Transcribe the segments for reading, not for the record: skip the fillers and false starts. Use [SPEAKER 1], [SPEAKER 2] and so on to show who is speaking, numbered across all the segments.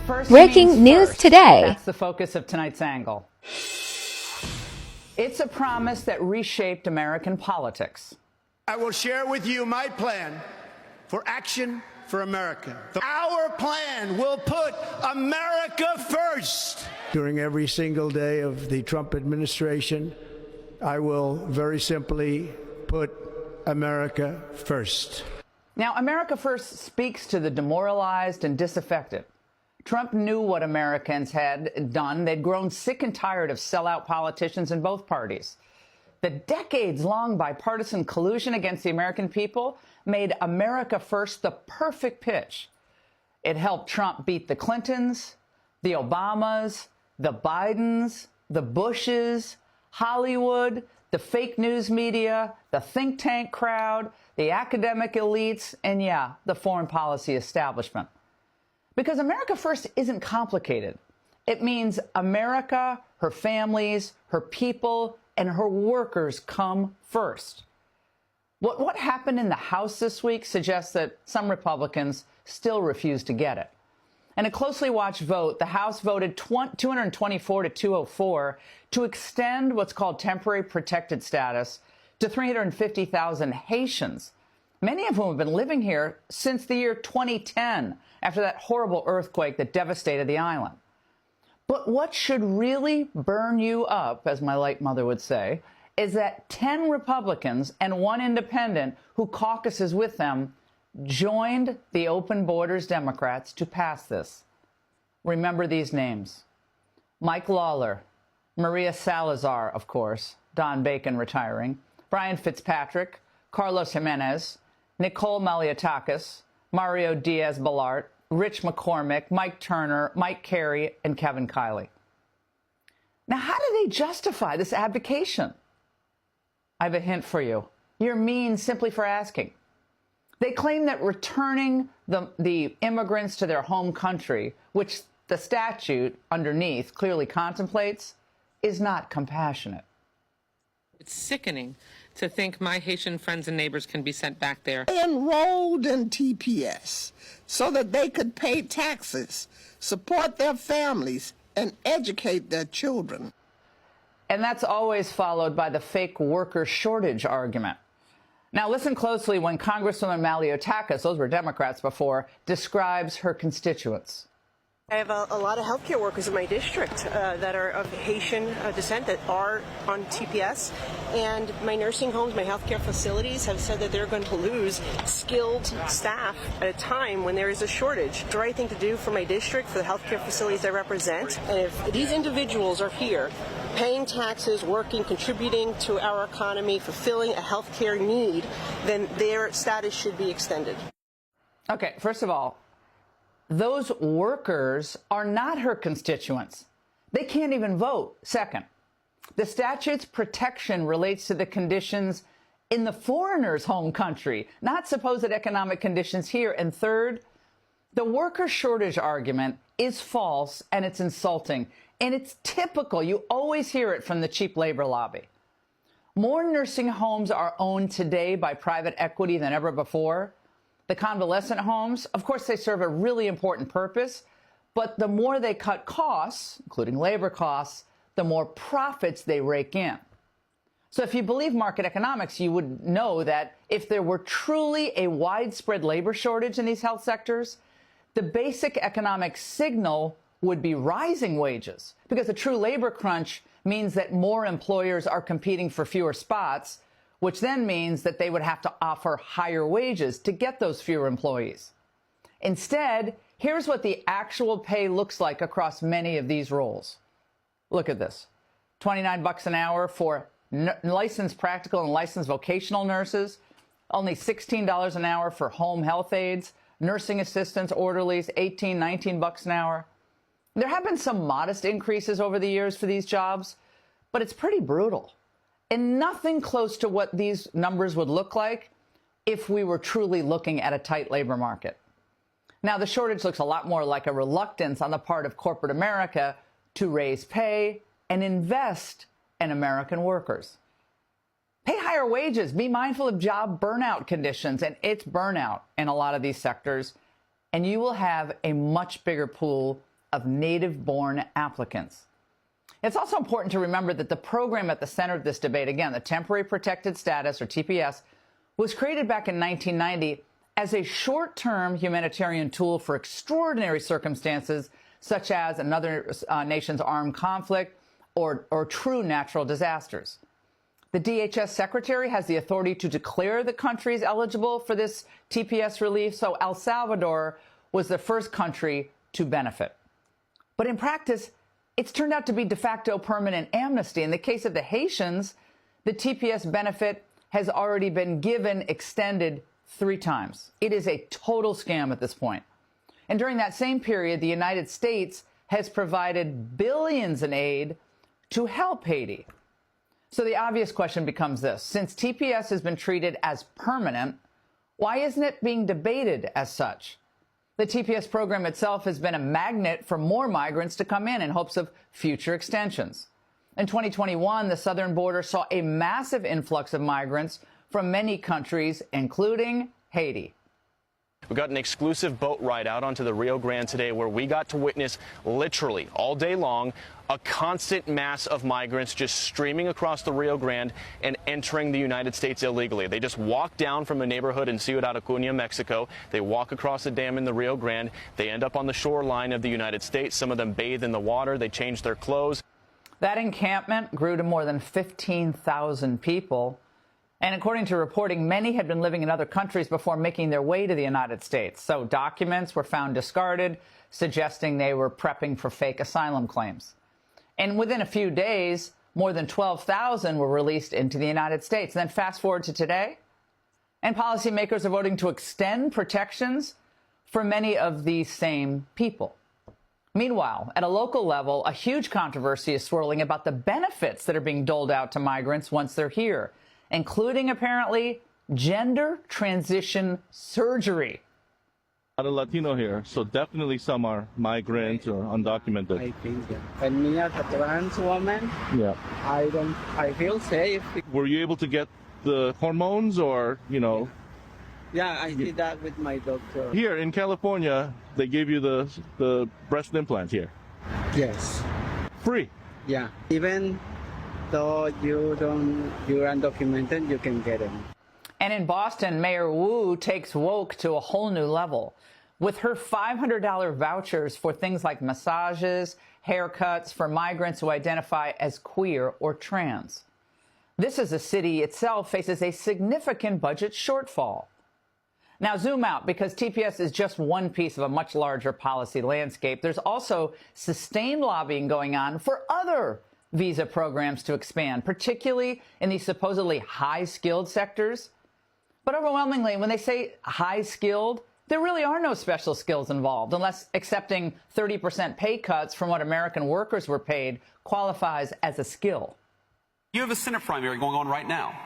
[SPEAKER 1] First
[SPEAKER 2] Breaking news
[SPEAKER 1] first.
[SPEAKER 2] today.
[SPEAKER 1] That's the focus of tonight's angle. It's a promise that reshaped American politics.
[SPEAKER 3] I will share with you my plan for Action for America. Our plan will put America first. During every single day of the Trump administration, I will very simply put America first.
[SPEAKER 1] Now, America First speaks to the demoralized and disaffected. Trump knew what Americans had done. They'd grown sick and tired of sellout politicians in both parties. The decades-long bipartisan collusion against the American people made America First the perfect pitch. It helped Trump beat the Clintons, the Obamas, the Bidens, the Bushes, Hollywood, the fake news media, the think tank crowd, the academic elites, and yeah, the foreign policy establishment. Because America First isn't complicated. It means America, her families, her people, and her workers come first. What happened in the House this week suggests that some Republicans still refuse to get it. In a closely watched vote, the House voted 224 to 204 to extend what's called temporary protected status to 350,000 Haitians, many of whom have been living here since the year 2010, after that horrible earthquake that devastated the island. But what should really burn you up, as my late mother would say, is that 10 Republicans and 1 independent who caucuses with them joined the Open Borders Democrats to pass this. Remember these names: Mike Lawler, Maria Salazar, of course, Don Bacon retiring, Brian Fitzpatrick, Carlos Jimenez, Nicole Malliotakis, Mario Diaz-Balart, Rich McCormick, Mike Turner, Mike Carey, and Kevin Kiley. Now, how do they justify this abdication? I have a hint for you. You're mean simply for asking. They claim that returning the immigrants to their home country, which the statute underneath clearly contemplates, is not compassionate.
[SPEAKER 4] It's sickening to think my Haitian friends and neighbors can be sent back there.
[SPEAKER 5] They enrolled in TPS so that they could pay taxes, support their families, and educate their children.
[SPEAKER 1] And that's always followed by the fake worker shortage argument. Now, listen closely when Congresswoman Malliotakis, those were Democrats before, describes her constituents.
[SPEAKER 6] I have a lot of healthcare workers in my district that are of Haitian descent that are on TPS. And my nursing homes, my healthcare facilities have said that they're going to lose skilled staff at a time when there is a shortage. The right thing to do for my district, for the healthcare facilities I represent. And if these individuals are here paying taxes, working, contributing to our economy, fulfilling a healthcare need, then their status should be extended.
[SPEAKER 1] Okay, first of all, those workers are not her constituents. They can't even vote. Second, the statute's protection relates to the conditions in the foreigner's home country, not supposed economic conditions here. And third, the worker shortage argument is false and it's insulting. And it's typical. You always hear it from the cheap labor lobby. More nursing homes are owned today by private equity than ever before. The convalescent homes, of course, they serve a really important purpose, but the more they cut costs, including labor costs, the more profits they rake in. So if you believe market economics, you would know that if there were truly a widespread labor shortage in these health sectors, the basic economic signal would be rising wages, because a true labor crunch means that more employers are competing for fewer spots, which then means that they would have to offer higher wages to get those fewer employees. Instead, here's what the actual pay looks like across many of these roles. Look at this. $29 an hour for licensed practical and licensed vocational nurses, only $16 an hour for home health aides, nursing assistants, orderlies, $18, $19 an hour. There have been some modest increases over the years for these jobs, but it's pretty brutal. And nothing close to what these numbers would look like if we were truly looking at a tight labor market. Now, the shortage looks a lot more like a reluctance on the part of corporate America to raise pay and invest in American workers. Pay higher wages, be mindful of job burnout conditions, and it's burnout in a lot of these sectors, and you will have a much bigger pool of native-born applicants. It's also important to remember that the program at the center of this debate, again, the Temporary Protected Status, or TPS, was created back in 1990 as a short-term humanitarian tool for extraordinary circumstances, such as another nation's armed conflict or true natural disasters. The DHS secretary has the authority to declare the countries eligible for this TPS relief, so El Salvador was the first country to benefit. But in practice, it's turned out to be de facto permanent amnesty. In the case of the Haitians, the TPS benefit has already been extended 3 times. It is a total scam at this point. And during that same period, the United States has provided billions in aid to help Haiti. So the obvious question becomes this. Since TPS has been treated as permanent, why isn't it being debated as such? The TPS program itself has been a magnet for more migrants to come in hopes of future extensions. In 2021, the southern border saw a massive influx of migrants from many countries, including Haiti.
[SPEAKER 2] We got an exclusive boat ride out onto the Rio Grande today where we got to witness literally all day long a constant mass of migrants just streaming across the Rio Grande and entering the United States illegally. They just walk down from a neighborhood in Ciudad Acuña, Mexico. They walk across a dam in the Rio Grande. They end up on the shoreline of the United States. Some of them bathe in the water. They change their clothes.
[SPEAKER 1] That encampment grew to more than 15,000 people. And according to reporting, many had been living in other countries before making their way to the United States. So documents were found discarded, suggesting they were prepping for fake asylum claims. And within a few days, more than 12,000 were released into the United States. And then fast forward to today, and policymakers are voting to extend protections for many of these same people. Meanwhile, at a local level, a huge controversy is swirling about the benefits that are being doled out to migrants once they're here, including, apparently, gender transition surgery.
[SPEAKER 7] A lot of Latino here, so definitely some are migrants or undocumented.
[SPEAKER 8] I think, and me as a trans woman,
[SPEAKER 7] Yeah.
[SPEAKER 8] I feel safe.
[SPEAKER 7] Were you able to get the hormones or,
[SPEAKER 8] Yeah, I did that with my doctor.
[SPEAKER 7] Here in California, they give you the breast implant here.
[SPEAKER 8] Yes.
[SPEAKER 7] Free.
[SPEAKER 8] Yeah. Even though you're undocumented, you can get them.
[SPEAKER 1] And in Boston, Mayor Wu takes woke to a whole new level with her $500 vouchers for things like massages, haircuts for migrants who identify as queer or trans. This as the city itself faces a significant budget shortfall. Now, zoom out, because TPS is just one piece of a much larger policy landscape. There's also sustained lobbying going on for other visa programs to expand, particularly in these supposedly high-skilled sectors. But overwhelmingly, when they say high-skilled, there really are no special skills involved, unless accepting 30% pay cuts from what American workers were paid qualifies as a skill.
[SPEAKER 9] You have a Senate primary going on right now.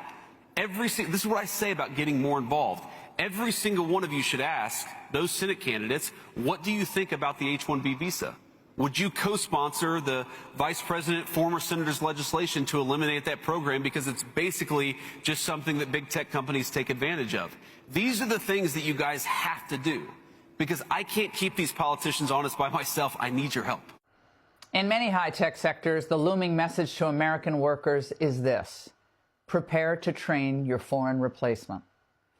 [SPEAKER 9] This is what I say about getting more involved. Every single one of you should ask those Senate candidates, what do you think about the H-1B visa? Would you co-sponsor the vice president, former senator's legislation to eliminate that program because it's basically just something that big tech companies take advantage of? These are the things that you guys have to do because I can't keep these politicians honest by myself. I need your help.
[SPEAKER 1] In many high-tech sectors, the looming message to American workers is this: prepare to train your foreign replacement.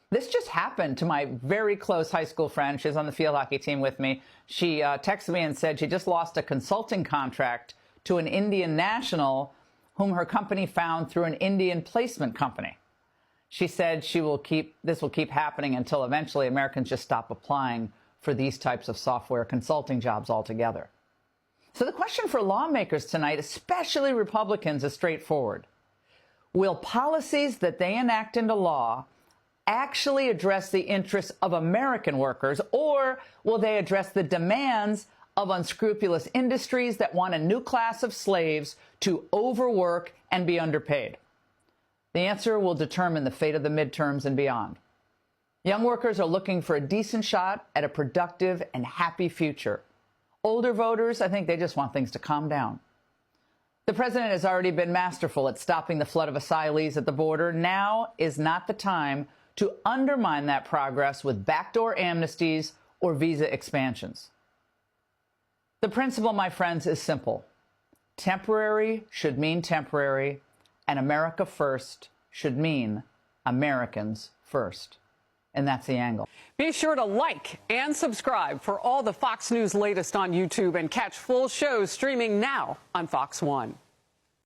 [SPEAKER 1] This just happened to my very close high school friend. She's on the field hockey team with me. She texted me and said she just lost a consulting contract to an Indian national whom her company found through an Indian placement company. She said this will keep happening until eventually Americans just stop applying for these types of software consulting jobs altogether. So the question for lawmakers tonight, especially Republicans, is straightforward. Will policies that they enact into law actually address the interests of American workers, or will they address the demands of unscrupulous industries that want a new class of slaves to overwork and be underpaid? The answer will determine the fate of the midterms and beyond. Young workers are looking for a decent shot at a productive and happy future. Older voters, I think they just want things to calm down. The president has already been masterful at stopping the flood of asylees at the border. Now is not the time to undermine that progress with backdoor amnesties or visa expansions. The principle, my friends, is simple. Temporary should mean temporary, and America first should mean Americans first. And that's the angle.
[SPEAKER 10] Be sure to like and subscribe for all the Fox News latest on YouTube and catch full shows streaming now on Fox One.